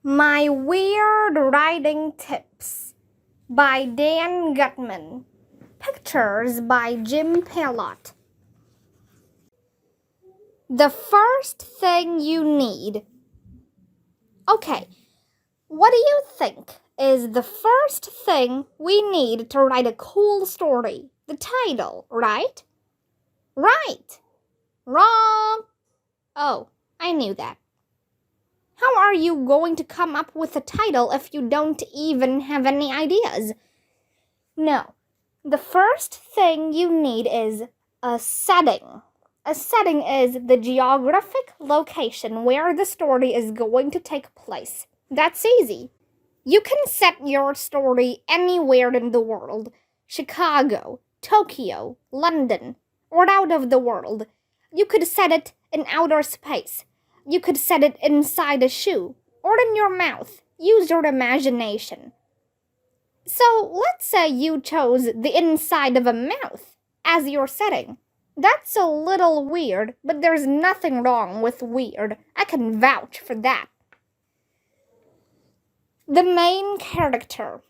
My Weird Writing Tips by Dan Gutman. Pictures by Jim Pelot. The first thing you need. Okay, what do you think is the first thing we need to write a cool story? The title, right? Right. Wrong. Oh, I knew that. How are you going to come up with a title if you don't even have any ideas? No, the first thing you need is a setting. A setting is the geographic location where the story is going to take place. That's easy. You can set your story anywhere in the world. Chicago, Tokyo, London, or out of the world. You could set it in outer space. You could set it inside a shoe or in your mouth. Use your imagination. So let's say you chose the inside of a mouth as your setting. That's a little weird, but there's nothing wrong with weird. I can vouch for that. The main character.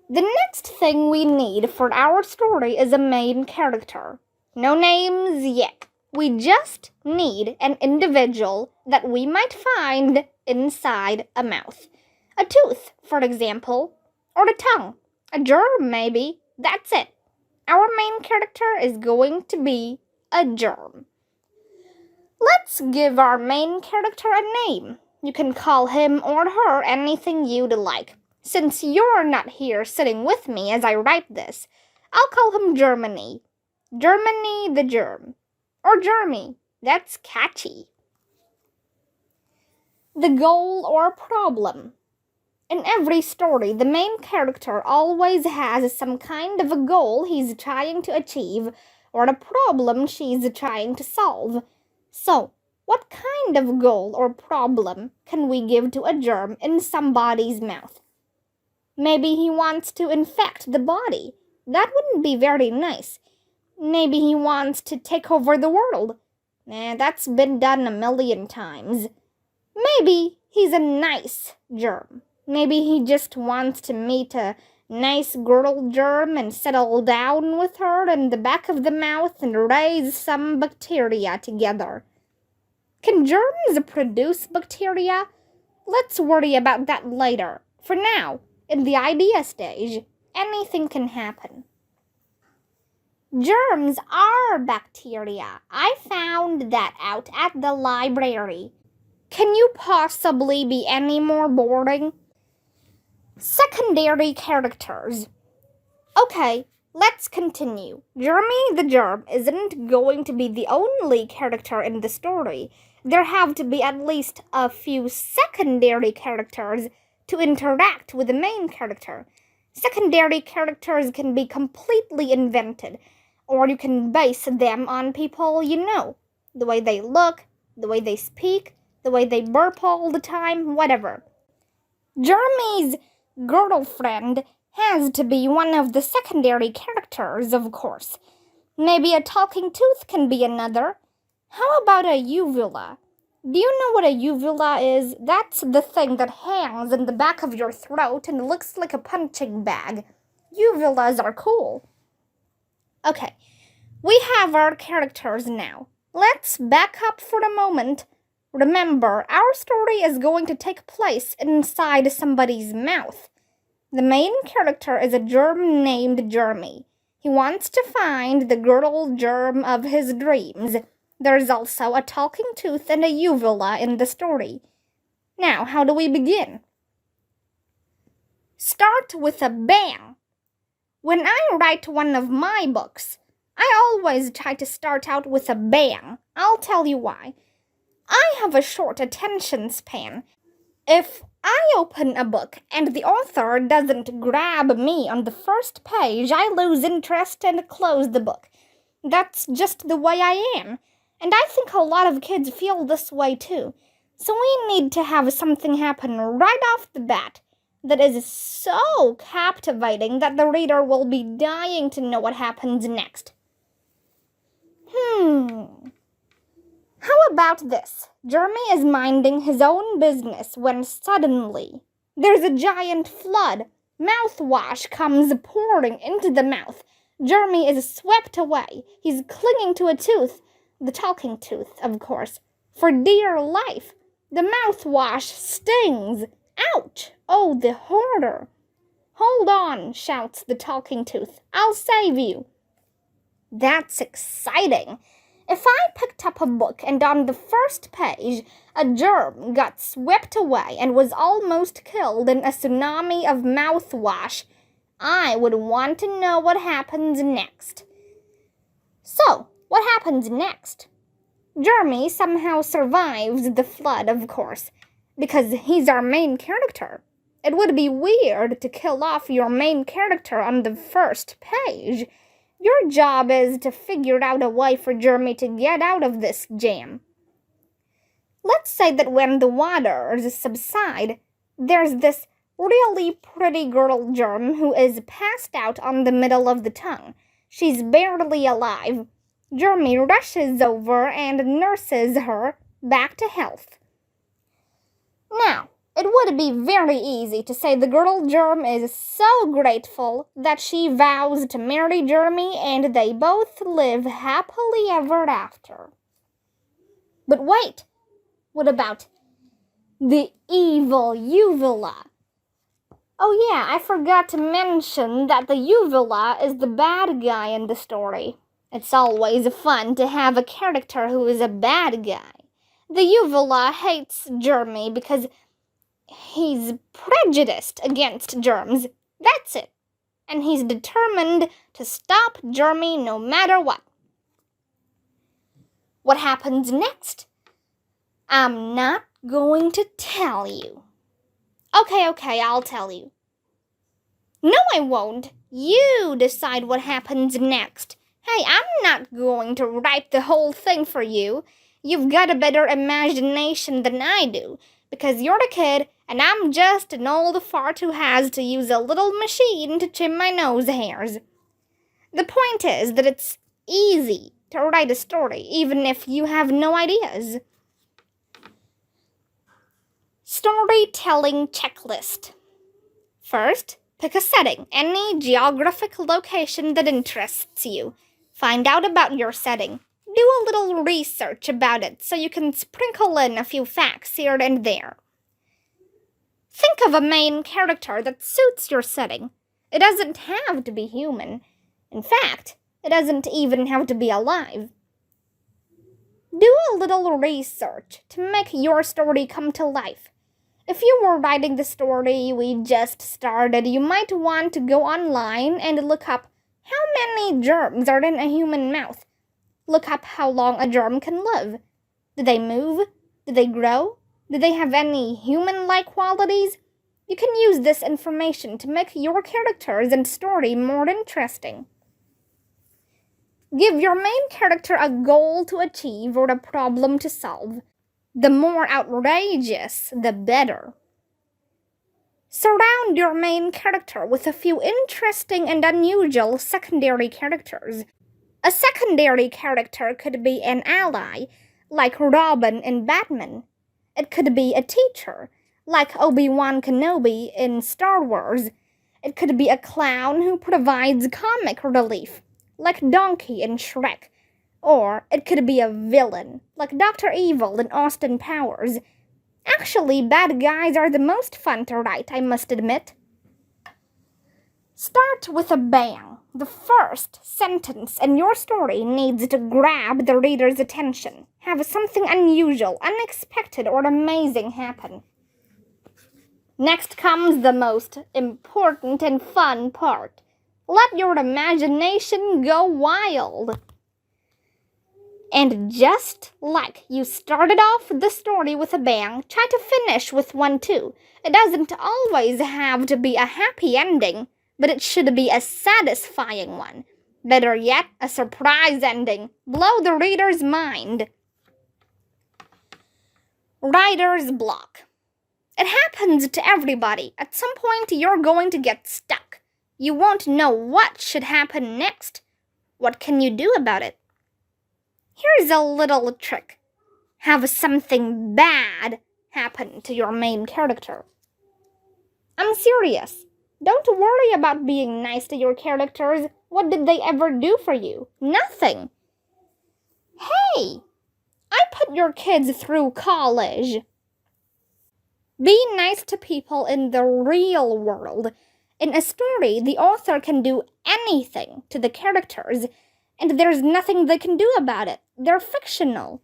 The next thing we need for our story is a main character. No names yet. We just need an individual that we might find inside a mouth. A tooth, for example, or a tongue, a germ maybe. That's it. Our main character is going to be a germ. Let's give our main character a name. You can call him or her anything you'd like. Since you're not here sitting with me as I write this, I'll call him Germany. Germany the germ. Or Jeremy. That's catchy. The goal or problem. In every story, the main character always has some kind of a goal he's trying to achieve or a problem she's trying to solve. So, what kind of goal or problem can we give to a germ in somebody's mouth? Maybe he wants to infect the body. That wouldn't be very nice. Maybe he wants to take over the world. That's been done a million times. Maybe he's a nice germ. Maybe he just wants to meet a nice girl germ and settle down with her in the back of the mouth and raise some bacteria together. Can germs produce bacteria? Let's worry about that later. For now, in the idea stage, anything can happen. Germs are bacteria. I found that out at the library. Can you possibly be any more boring? Secondary characters. Okay, let's continue. Jeremy the germ isn't going to be the only character in the story. There have to be at least a few secondary characters to interact with the main character. Secondary characters can be completely invented, or you can base them on people you know. The way they look, the way they speak, the way they burp all the time, whatever. Jeremy's girlfriend has to be one of the secondary characters, of course. Maybe a talking tooth can be another. How about a uvula? Do you know what a uvula is? That's the thing that hangs in the back of your throat and looks like a punching bag. Uvulas are cool. Okay, we have our characters now. Let's back up for a moment. Remember, our story is going to take place inside somebody's mouth. The main character is a germ named Jeremy. He wants to find the girl germ of his dreams. There's also a talking tooth and a uvula in the story. Now, how do we begin? Start with a bang. When I write one of my books, I always try to start out with a bang. I'll tell you why. I have a short attention span. If I open a book and the author doesn't grab me on the first page, I lose interest and close the book. That's just the way I am. And I think a lot of kids feel this way too. So we need to have something happen right off the bat that is so captivating that the reader will be dying to know what happens next. How about this? Jeremy is minding his own business when suddenly there's a giant flood. Mouthwash comes pouring into the mouth. Jeremy is swept away. He's clinging to a tooth, the talking tooth, of course, for dear life. The mouthwash stings. Ouch! Oh, the horror! Hold on, shouts the talking tooth. I'll save you. That's exciting. If I picked up a book and on the first page a germ got swept away and was almost killed in a tsunami of mouthwash, I would want to know what happens next. So, what happens next? Jeremy somehow survives the flood, of course, because he's our main character. It would be weird to kill off your main character on the first page. Your job is to figure out a way for Jeremy to get out of this jam. Let's say that when the waters subside, there's this really pretty girl germ who is passed out on the middle of the tongue. She's barely alive. Jeremy rushes over and nurses her back to health. Now, it would be very easy to say the girl germ is so grateful that she vows to marry Jeremy and they both live happily ever after. But wait, what about the evil uvula? Oh yeah, I forgot to mention that the uvula is the bad guy in the story. It's always fun to have a character who is a bad guy. The uvula hates Jeremy because he's prejudiced against germs. That's it. And he's determined to stop Jeremy no matter what. What happens next? I'm not going to tell you. Okay, I'll tell you. No, I won't. You decide what happens next. Hey, I'm not going to write the whole thing for you. You've got a better imagination than I do, because you're a kid and I'm just an old fart who has to use a little machine to trim my nose hairs. The point is that it's easy to write a story, even if you have no ideas. Storytelling checklist. First, pick a setting, any geographic location that interests you. Find out about your setting. Do a little research about it so you can sprinkle in a few facts here and there. Think of a main character that suits your setting. It doesn't have to be human. In fact, it doesn't even have to be alive. Do a little research to make your story come to life. If you were writing the story we just started, you might want to go online and look up how many germs are in a human mouth. Look up how long a germ can live. Do they move? Do they grow? Do they have any human-like qualities? You can use this information to make your characters and story more interesting. Give your main character a goal to achieve or a problem to solve. The more outrageous, the better. Surround your main character with a few interesting and unusual secondary characters. A secondary character could be an ally, like Robin in Batman. It could be a teacher, like Obi-Wan Kenobi in Star Wars. It could be a clown who provides comic relief, like Donkey in Shrek. Or it could be a villain, like Dr. Evil in Austin Powers. Actually, bad guys are the most fun to write, I must admit. Start with a bang. The first sentence in your story needs to grab the reader's attention. Have something unusual, unexpected, or amazing happen. Next comes the most important and fun part. Let your imagination go wild. And just like you started off the story with a bang, try to finish with one too. It doesn't always have to be a happy ending, but it should be a satisfying one. Better yet, a surprise ending. Blow the reader's mind. Writer's block. It happens to everybody. At some point, you're going to get stuck. You won't know what should happen next. What can you do about it? Here's a little trick. have something bad happen to your main character. I'm serious. Don't worry about being nice to your characters. What did they ever do for you? Nothing. Hey, I put your kids through college. Be nice to people in the real world. In a story, the author can do anything to the characters, and there's nothing they can do about it. They're fictional.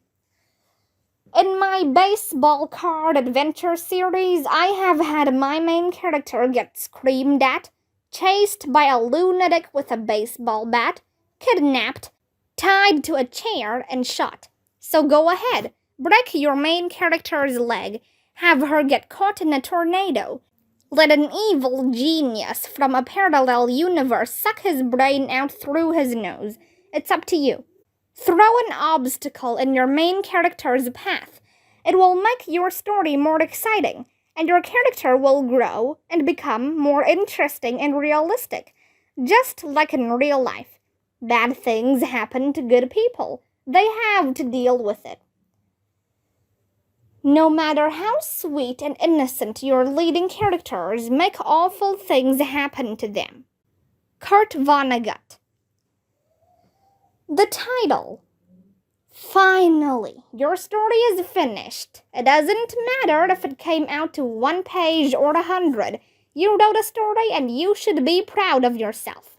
In my baseball card adventure series, I have had my main character get screamed at, chased by a lunatic with a baseball bat, kidnapped, tied to a chair, and shot. So go ahead, break your main character's leg, have her get caught in a tornado, let an evil genius from a parallel universe suck his brain out through his nose. It's up to you. Throw an obstacle in your main character's path. It will make your story more exciting, and your character will grow and become more interesting and realistic, just like in real life. Bad things happen to good people. They have to deal with it. No matter how sweet and innocent your leading characters, make awful things happen to them. Kurt Vonnegut. The title. Finally, your story is finished. It doesn't matter if it came out to 1 page or 100. You wrote a story and you should be proud of yourself.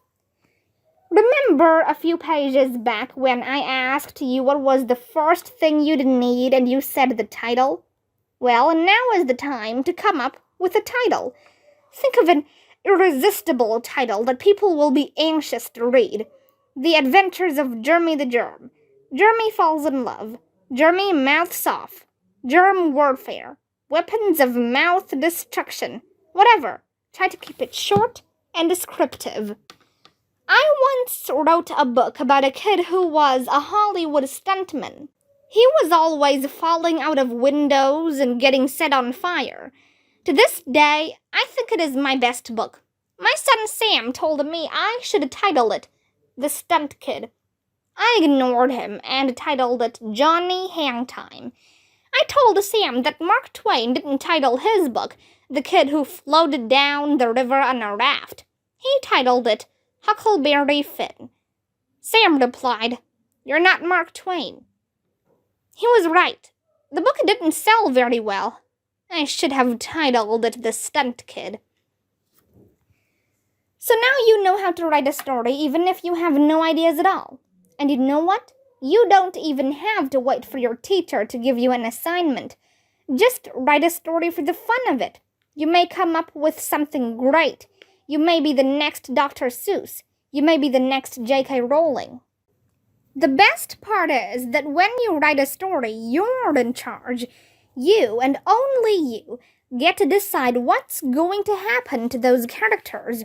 Remember a few pages back when I asked you what was the first thing you'd need and you said the title? Well, now is the time to come up with a title. Think of an irresistible title that people will be anxious to read. The Adventures of Jeremy the Germ. Jeremy falls in love. Jeremy mouths off. Germ warfare. Weapons of mouth destruction. Whatever. Try to keep it short and descriptive. I once wrote a book about a kid who was a Hollywood stuntman. He was always falling out of windows and getting set on fire. To this day, I think it is my best book. My son Sam told me I should title it The Stunt Kid. I ignored him and titled it Johnny Hangtime. I told Sam that Mark Twain didn't title his book The Kid Who Floated Down the River on a Raft. He titled it Huckleberry Finn. Sam replied, "You're not Mark Twain." He was right. The book didn't sell very well. I should have titled it The Stunt Kid. So now you know how to write a story even if you have no ideas at all. And you know what? You don't even have to wait for your teacher to give you an assignment. Just write a story for the fun of it. You may come up with something great. You may be the next Dr. Seuss. You may be the next J.K. Rowling. The best part is that when you write a story, you're in charge. You, and only you, get to decide what's going to happen to those characters.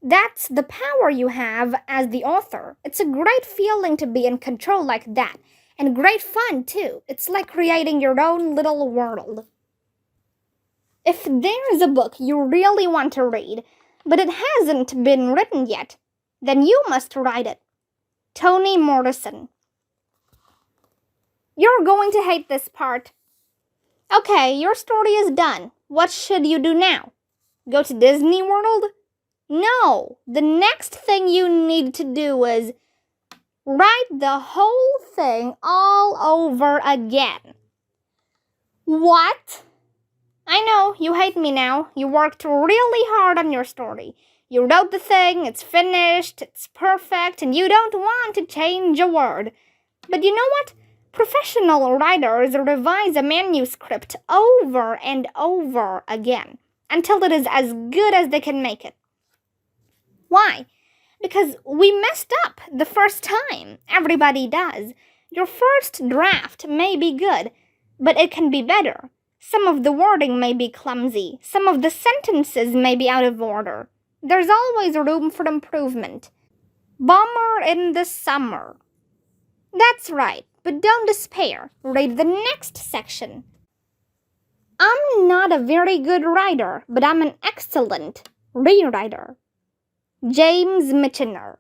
That's the power you have as the author. It's a great feeling to be in control like that, and great fun, too. It's like creating your own little world. If there's a book you really want to read, but it hasn't been written yet, then you must write it. Toni Morrison. You're going to hate this part. Okay, your story is done. What should you do now? Go to Disney World? No, the next thing you need to do is write the whole thing all over again. What? I know, you hate me now. You worked really hard on your story. You wrote the thing, it's finished, it's perfect, and you don't want to change a word. But you know what? Professional writers revise a manuscript over and over again until it is as good as they can make it. Why? Because we messed up the first time. Everybody does. Your first draft may be good, but it can be better. Some of the wording may be clumsy. Some of the sentences may be out of order. There's always room for improvement. Bummer in the summer. That's right, but don't despair. Read the next section. I'm not a very good writer, but I'm an excellent rewriter. James Michener.